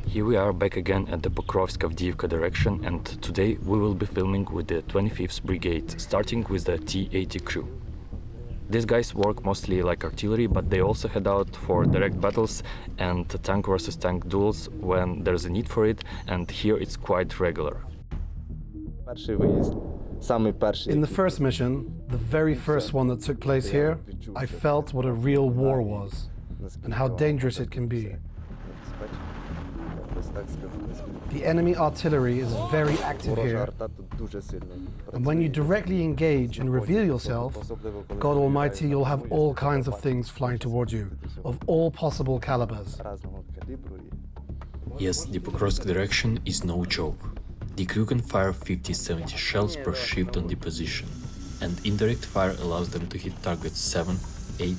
Here we are back again at the Pokrovsk-Avdiivka direction, and today we will be filming with the 25th Brigade, starting with the T-80 crew. These guys work mostly like artillery, but they also head out for direct battles and tank versus tank duels when there's a need for it, and here it's quite regular. In the first mission, the very first one that took place here, I felt what a real war was and how dangerous it can be. The enemy artillery is very active here, and when you directly engage and reveal yourself, God Almighty, you'll have all kinds of things flying towards you, of all possible calibers. Yes, the Pokrovsk direction is no joke. The crew can fire 50-70 shells per shift on the position, and indirect fire allows them to hit targets 7, 8,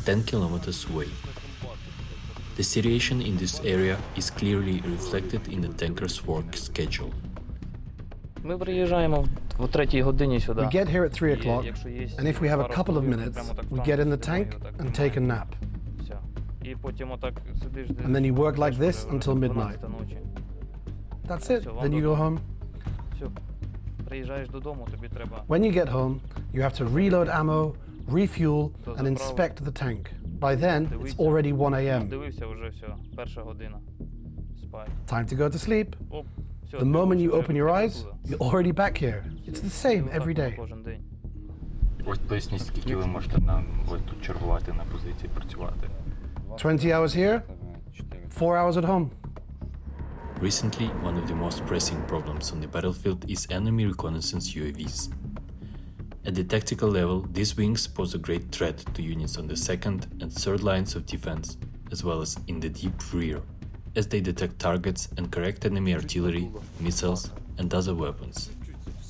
10 kilometers away. The situation in this area is clearly reflected in the tanker's work schedule. Ми приїжджаємо о 3-й годині сюди. We get here at 3 o'clock, and if we have a couple of minutes, we get in the tank and take a nap. Все. І потім отак сидиш. And then you work like this until midnight. That's it, then you go home. Все. Приїжджаєш додому, тобі треба. When you get home, you have to reload ammo, refuel, and inspect the tank. By then, it's already 1 a.m. Дивився вже все. Перша година. Спать. Time to go to sleep. Оп. Все. The moment you open your eyes, you're already back here. It's the same every day. Кожен день. Ось поясніть, скільки ви можете нам тут чергувати на позиції, працювати. 20 hours here, 4 hours at home. Recently, one of the most pressing problems on the battlefield is enemy reconnaissance UAVs. At the tactical level, these wings pose a great threat to units on the second and third lines of defense, as well as in the deep rear, as they detect targets and correct enemy artillery, missiles, and other weapons.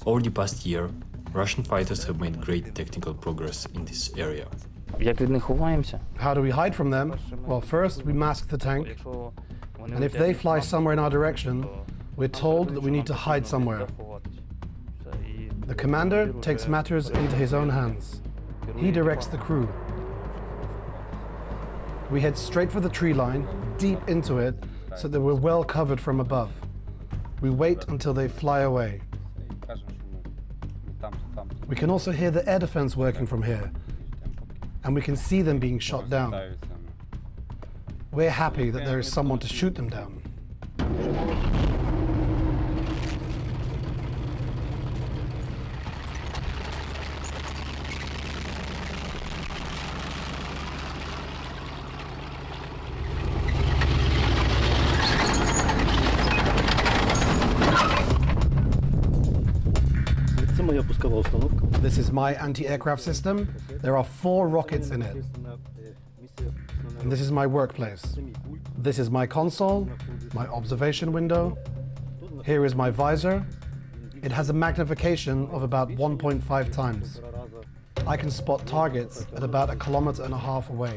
Over the past year, Russian fighters have made great technical progress in this area. Як від них ховаємося? How do we hide from them? Well, first we mask the tank, Якщо вони and if they fly somewhere in our direction, we're told that we need to hide somewhere. The commander takes matters into his own hands. He directs the crew. We head straight for the tree line, deep into it, so that we're well covered from above. We wait until they fly away. We can also hear the air defense working from here, and we can see them being shot down. We're happy that there is someone to shoot them down. This is my anti-aircraft system. There are 4 rockets in it. And this is my workplace. This is my console, my observation window. Here is my visor. It has a magnification of about 1.5 times. I can spot targets at about 1.5 kilometers away.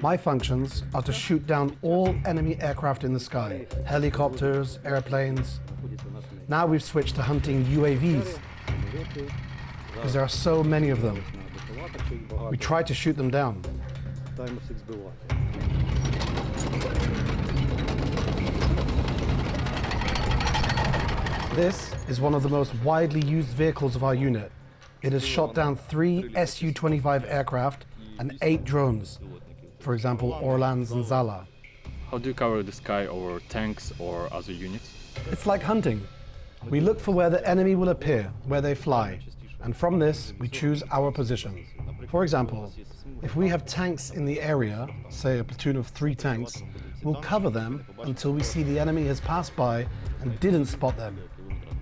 My functions are to shoot down all enemy aircraft in the sky, helicopters, airplanes. Now we've switched to hunting UAVs, because there are so many of them. We try to shoot them down. This is one of the most widely used vehicles of our unit. It has shot down 3 Su-25 aircraft and 8 drones, for example, Orlans and Zala. How do you cover the sky over tanks or other units? It's like hunting. We look for where the enemy will appear, where they fly, and from this we choose our position. For example, if we have tanks in the area, say a platoon of 3 tanks, we'll cover them until we see the enemy has passed by and didn't spot them,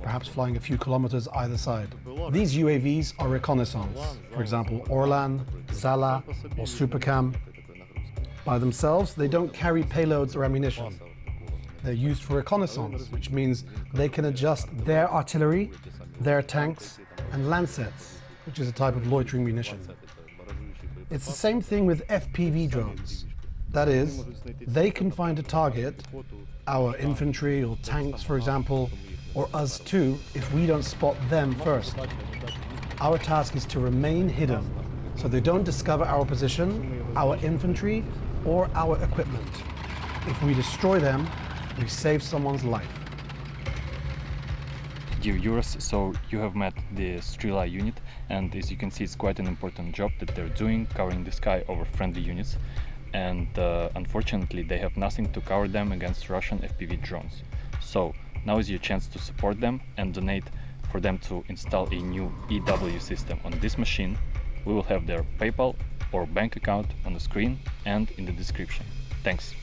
perhaps flying a few kilometers either side. These UAVs are reconnaissance, for example, Orlan, Zala, or Supercam. By themselves, they don't carry payloads or ammunition. They're used for reconnaissance, which means they can adjust their artillery, their tanks, and Lancets, which is a type of loitering munition. It's the same thing with FPV drones. That is, they can find a target, our infantry or tanks, for example, or us too, if we don't spot them first. Our task is to remain hidden so they don't discover our position, our infantry, or our equipment. If we destroy them, we save someone's life. Dear viewers, so you have met the Strila unit, and as you can see, it's quite an important job that they're doing, covering the sky over friendly units, and unfortunately they have nothing to cover them against Russian FPV drones. So now is your chance to support them and donate for them to install a new EW system on this machine. We will have their PayPal or bank account on the screen and in the description. Thanks.